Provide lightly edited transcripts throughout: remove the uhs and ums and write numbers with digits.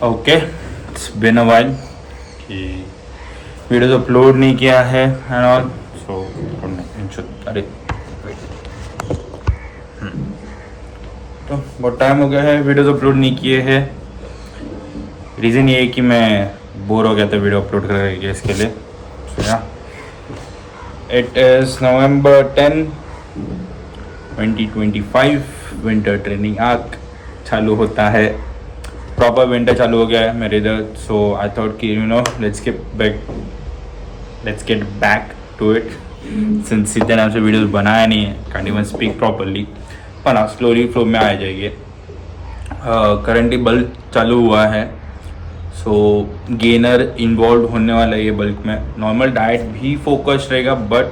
Okay, it's been a while कि videos upload नहीं किया है एंड ऑल। सो अरे तो बहुत टाइम हो गया है वीडियोस अपलोड नहीं किए हैं। रीज़न ये है कि मैं बोर हो गया था वीडियो अपलोड करके इसके लिए। सो या it is November 10, 2025। Winter training arc चालू होता है। प्रॉपर विंटर चालू हो गया है मेरे इधर। सो आई थॉट कि let's get back to it. Since इतने टाइम से वीडियोस बनाया नहीं है, कांट इवन स्पीक प्रॉपरली, पर हाँ स्लोली फ्लो में आ जाएंगे। करंटली बल्क चालू हुआ है। सो गेनर इन्वॉल्व होने वाला है ये बल्क में। नॉर्मल डाइट भी फोकस रहेगा, बट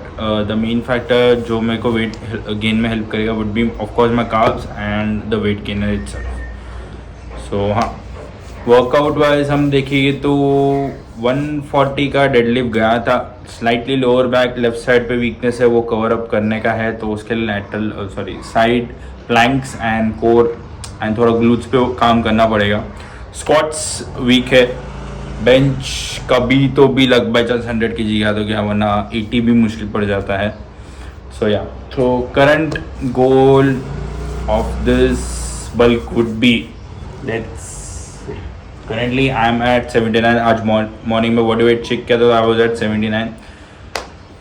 द मेन फैक्टर जो मेरे को वेट गेन में हेल्प करेगा would be of course my carbs and the weight gainer itself. So हाँ, वर्कआउट वाइज हम देखेंगे तो 140 का डेडलिफ्ट गया था। Slightly lower back left side पे वीकनेस है, वो कवर अप करने का है, तो उसके लिए lateral side planks and core and थोड़ा ग्लूट्स पे काम करना पड़ेगा। स्क्वाट्स वीक है। बेंच कभी तो भी लग बाई चांस 100 kg का तो क्या, वरना 80 भी मुश्किल पड़ जाता है। सो या, तो current goal of this bulk would be, let's see, currently I am at 79। आज मॉर्निंग में बॉडी वेट चेक किया तो I was at 79।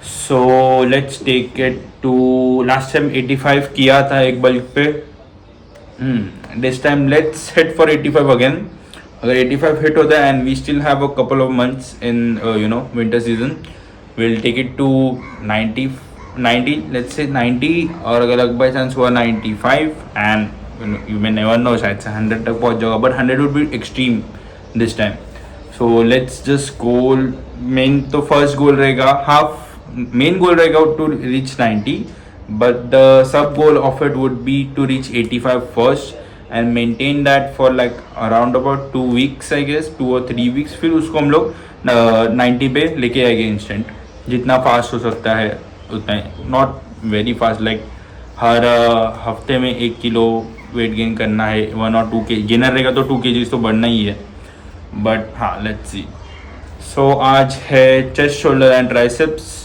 So let's take it to, last time 85 किया था एक बल्क पे। This time let's hit for 85 again. अगर 85 hit होता है and we still have a couple of months in winter season, will take it to 90, 90, let's say 90। और अगर लग बाई चांस हुआ 95 and you may never know, शायद से 100 तक पहुंच जाएगा, but 100 would be extreme this time. So let's just goal, main तो फर्स्ट गोल रहेगा, हाफ मेन गोल रहेगा to reach 90, but the sub goal of it would be to reach 85 first and maintain that for like around about 2 weeks, I guess 2 or 3 weeks। फिर उसको हम लोग 90 पे लेके आएंगे इंस्टेंट, जितना फास्ट हो सकता है उतना। नॉट वेरी फास्ट, लाइक हर हफ्ते में 1 किलो वेट गेन करना है, 1 और 2 के गेनर रहेगा तो 2 kg तो बढ़ना ही है। बट हाँ, लेट्स सी। सो आज है chest shoulder and triceps.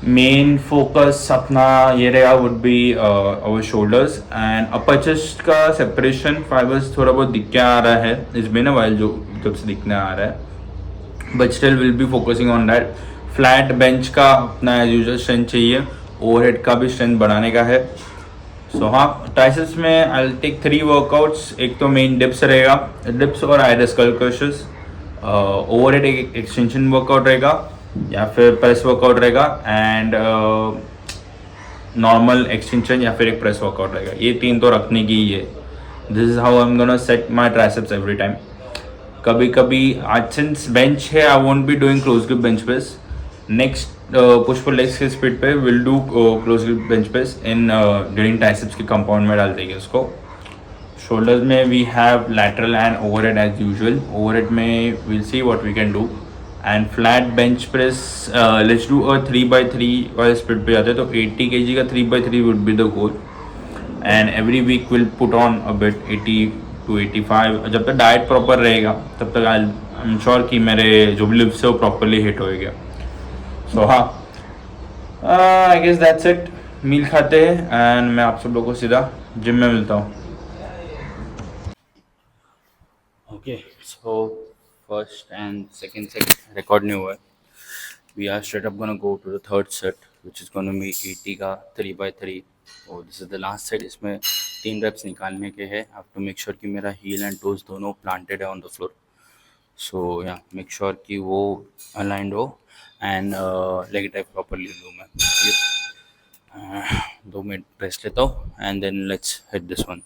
Main focus अपना ये रहेगा would be our shoulders and upper chest का सेपरेशन फाइबर्स थोड़ा बहुत दिख के आ रहा है इसमें ना, वाइल जो जब से दिखने आ रहा है, but still will be focusing on that. Flat bench का अपना एज यूजल स्ट्रेंथ चाहिए, ओवरहेड का भी स्ट्रेंथ बढ़ाने का है। सो हाँ, ट्राइसेप्स में आई विल टेक 3 वर्कआउट्स। एक तो मेन डिप्स रहेगा, डिप्स और आइड स्कल क्रशेस। ओवरहेड एक एक्सटेंशन वर्कआउट रहेगा या फिर प्रेस वर्कआउट रहेगा, एंड नॉर्मल एक्सटेंशन या फिर एक प्रेस वर्कआउट रहेगा। ये 3 तो रखने की ही है। This is how I am gonna set my triceps every time. कभी कभी आज सिंस बेंच है, I won't be doing close grip bench press. Next push pull legs के स्पीड पे will do close grip bench press in during triceps के compound में डाल देंगे उसको। शोल्डर्स में we have lateral and overhead as usual. Overhead में will see what we can do and flat bench press let's do a 3x3 वाले speed पे जाते हैं, तो 80 kg का 3x3 would be the goal. And every week will put on a bit 80 to 85। जब तक diet proper रहेगा तब तक आई एम श्योर कि मेरे जो भी लिप्स है वो प्रॉपरली हिट होएगा। सो हाँ, आई गेस दैट्स इट। मील खाते हैं एंड मैं आप सब लोगों को सीधा जिम में मिलता हूँ। Okay, so first and second set record नहीं हुआ है। We are straight up gonna go to the third set which is gonna be 80 का 3x3। और this is the last set. इसमें 3 reps निकालने के हैं। हैव टू मेक श्योर कि मेरा हील एंड टोज दोनों प्लांटेड है ऑन द फ्लोर। सो या, मेक श्योर कि वो अलाइंड हो एंड लेग टाइप प्रॉपरली लूँ मैं। 2 मिनट रेस्ट लेता हूँ and then let's hit this one.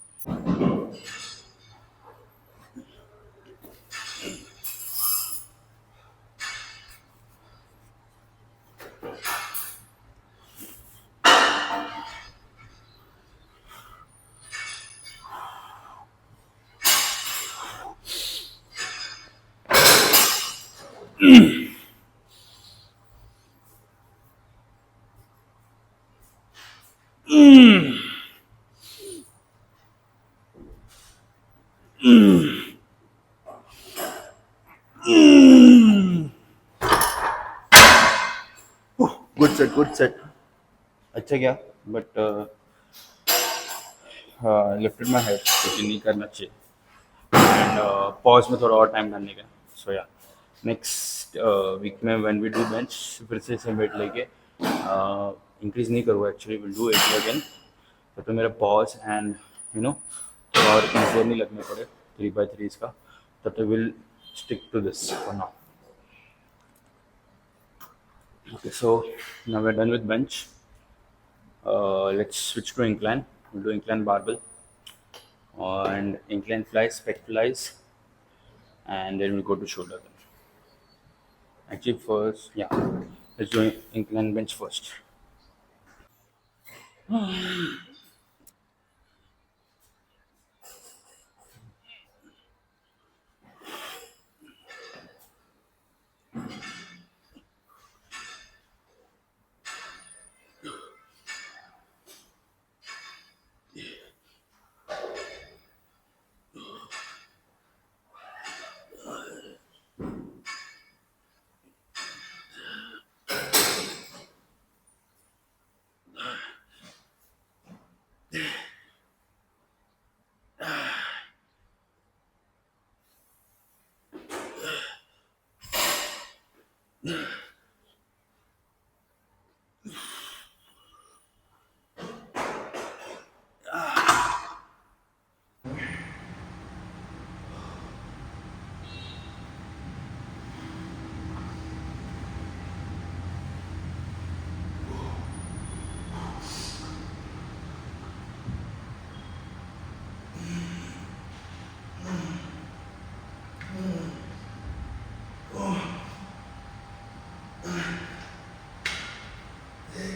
Good set, अच्छा गया, बट लिफ्टेड माई हेड, क्योंकि नहीं करना चाहिए, एंड पॉज में थोड़ा और टाइम करने का। सो या नेक्स्ट वीक में व्हेन वी डू बेंच फिर से सेम वेट लेके इंक्रीज नहीं करूँगा, actually will do it again, तो मेरा पॉज एंड यू नो थोड़ा और कंट्रोल नहीं लगने पड़े 3x3 का, तब तक will stick to this for now. Okay, so now we're done with bench. Let's switch to incline. We'll do incline barbell and incline flies, pec flies, and then we'll go to shoulder. Actually, first, yeah, let's do incline bench first.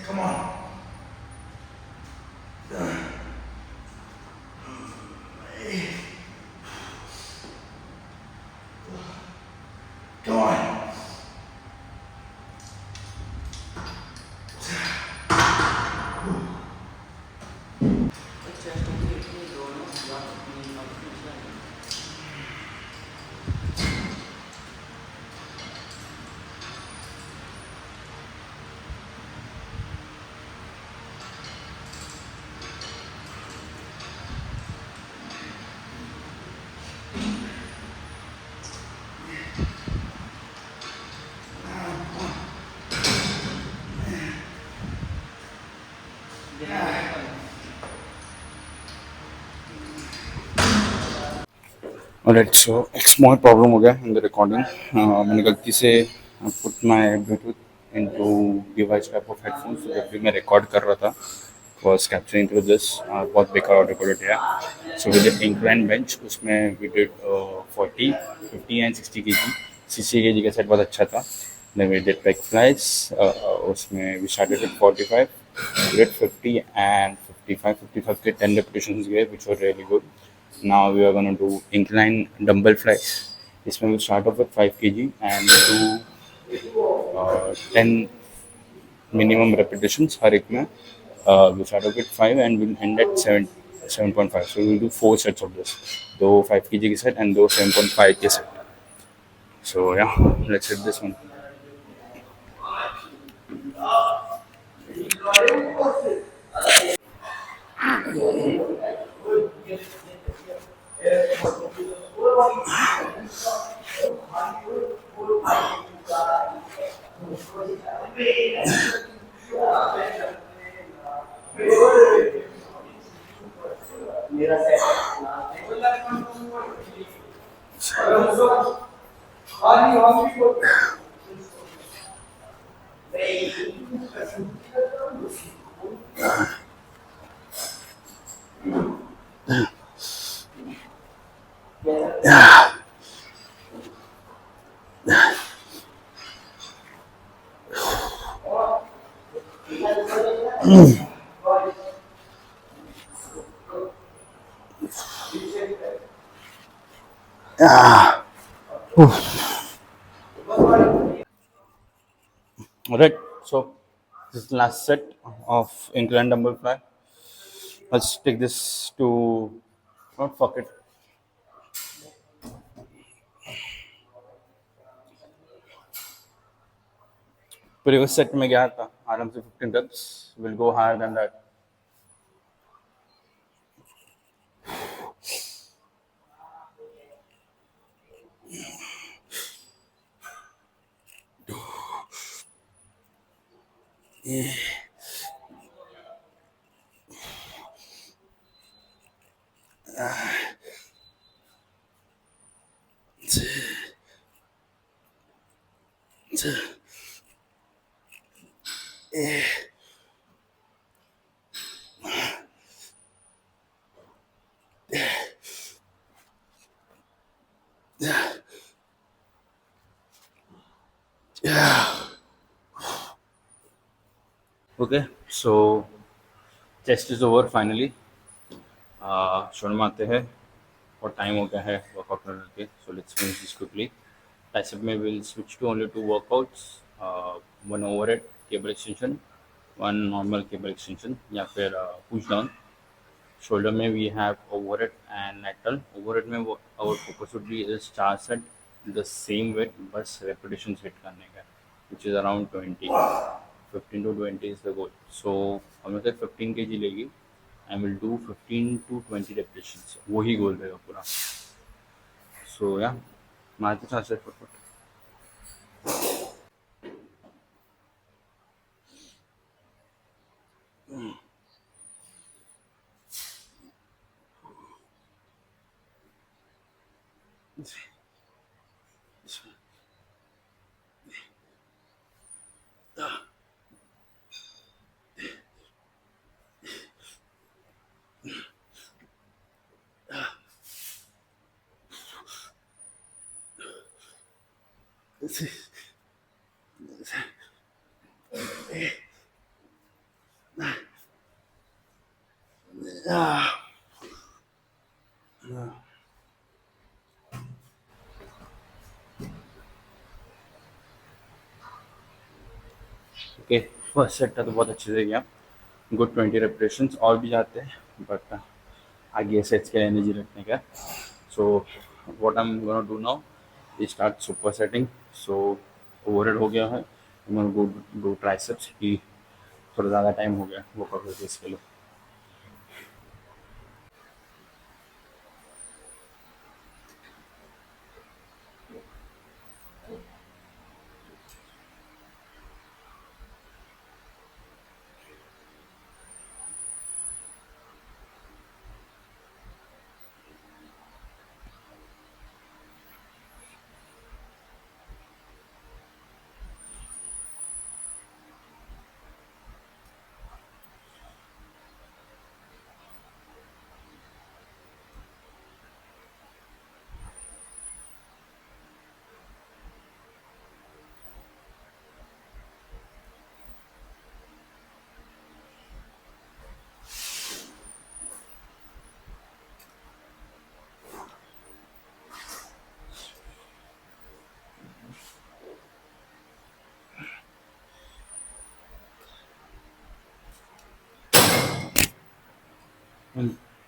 Come on. Come on. Alright, so एक small problem हो गया in the recording. मैंने गलती से put my Bluetooth into device type of headphones, so जब भी मैं record कर रहा था was capturing through this, बहुत बेकार audio quality है. So we did incline bench, उसमें we did 40, 50 and 60 kg. 60 kg का set बहुत अच्छा था. Then we did pec flies, उसमें we started with 45, we did 50 and 55. 55 के 10 repetitions गए, which were really good. Now we are going to do incline dumbbell flies. इसमें we'll start off with 5 kg and do 10 minimum repetitions हर एक में. We'll start off with 5 and we'll end at 7.5. So we'll do 4 sets of this. 2 5 kg के set and 2 7.5 के set. So yeah, let's hit this one. Alright, so this is the last set of incline dumbbell fly. Let's take this to, not fuck it. Previous set में गया था, आराम से 15 reps. Will go higher than that. Okay, so chest is over finally. शुरू में आते हैं और टाइम हो गया है वर्कआउट करने के, so let's finish this quickly. Tricep में will switch to only two workouts, one overhead cable extension, one normal cable extension या फिर पुश डाउन. शोल्डर में we have overhead and lateral. Overhead में our focus would be is 4 set the same weight, बस repetition hit करने का, which is around 20. 15 to 20 is the goal. So हमें से 15 kg लेगी and will do 15 to 20 repetitions. वही गोल रहेगा पूरा. So yeah, मारते साथ से फटाफट. ओके, फर्स्ट सेट था तो बहुत अच्छे से गया. Good 20 repetitions. और भी जाते हैं बट आगे सेट्स के एनर्जी रखने का. So what I am gonna do now is start super setting. So overhead हो गया है. आई एम गोना डू ट्राइसेप्स की थोड़ा ज़्यादा टाइम हो गया वर्कआउट करके इसके लिए.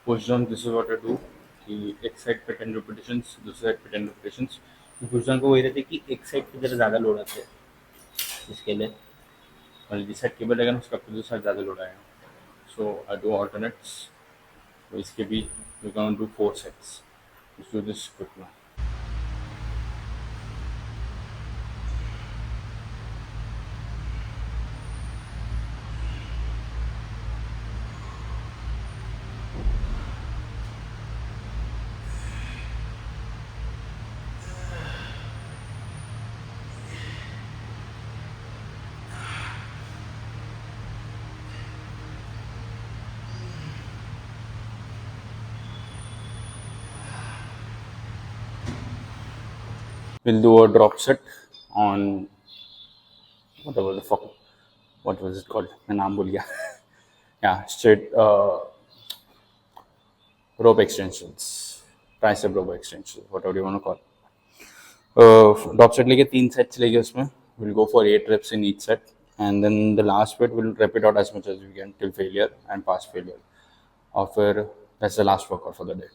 Push down this is what I do कि एक साइड पे 10 रिपीटेशंस, दूसरी साइड पे 10 रिपीटेशंस. पुश डाउन को वही रहते कि एक साइड पे जरा ज़्यादा लोड आते हैं इसके लिए, और जिस साइड केबल रहेगा ना उसका दूसरी साइड ज़्यादा लोड आएगा. So I do alternates. तो इसके भी we can do 4 sets. Let's do this quickly. We'll do a drop set on whatever the fuck, what was it called? मैं नाम भूल गया. Yeah, straight rope extensions, tricep rope extensions, whatever you want to call. Drop set लेके 3 sets लेके उसमें we'll go for 8 reps in each set, and then the last bit we'll rep it out as much as we can till failure and past failure. Or फिर that's the last workout for the day.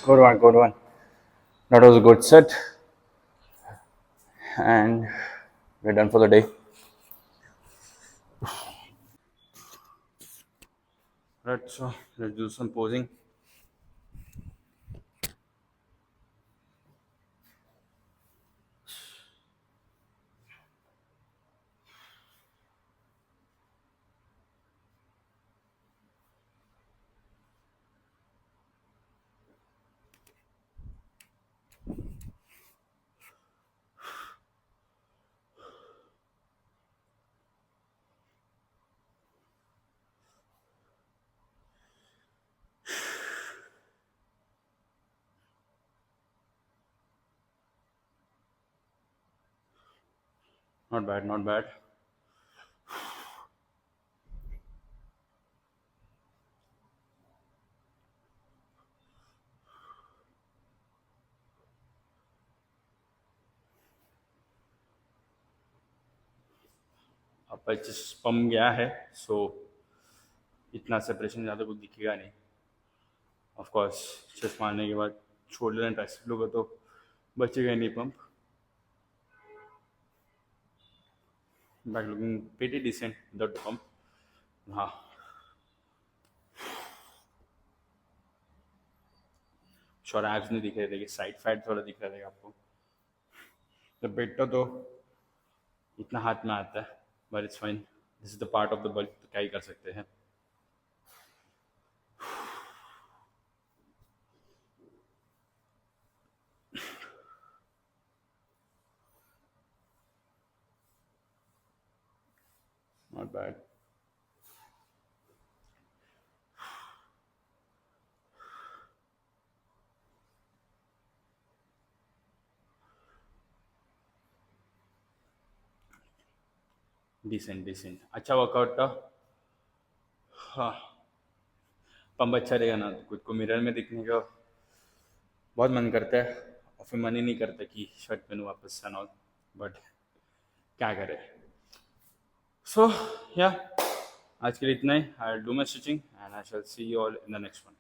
Good one, good one. That was a good set, and we're done for the day. Right, so let's do some posing. Not bad, not bad. अब 25 पम गया है, सो इतना separation ज़्यादा कुछ दिखेगा नहीं. Of course chest मारने के बाद शोल्डर एंड ट्राइसेप लोगे तो बचेगा ही नहीं pump. Back looking pretty decent without the pump. हाँ, श्योर एब्स नहीं दिख रहे थे, साइड फैट थोड़ा दिख रहा था आपको. तो पेट तो इतना हाथ में आता है, but it's fine. This is the part of the bulk, तो क्या ही कर सकते हैं. Not bad. डिसेंट डिसेंट, अच्छा वर्कआउट था. हाँ, पंप अच्छा रहेगा ना तो खुद को मिरर में दिखने का बहुत मन करता है, और फिर मन ही नहीं करता कि शर्ट पहनूँ वापस से. ऑल बट क्या करें. सो या आज के लिए इतना ही. I do my stitching and I shall see you all in the next one.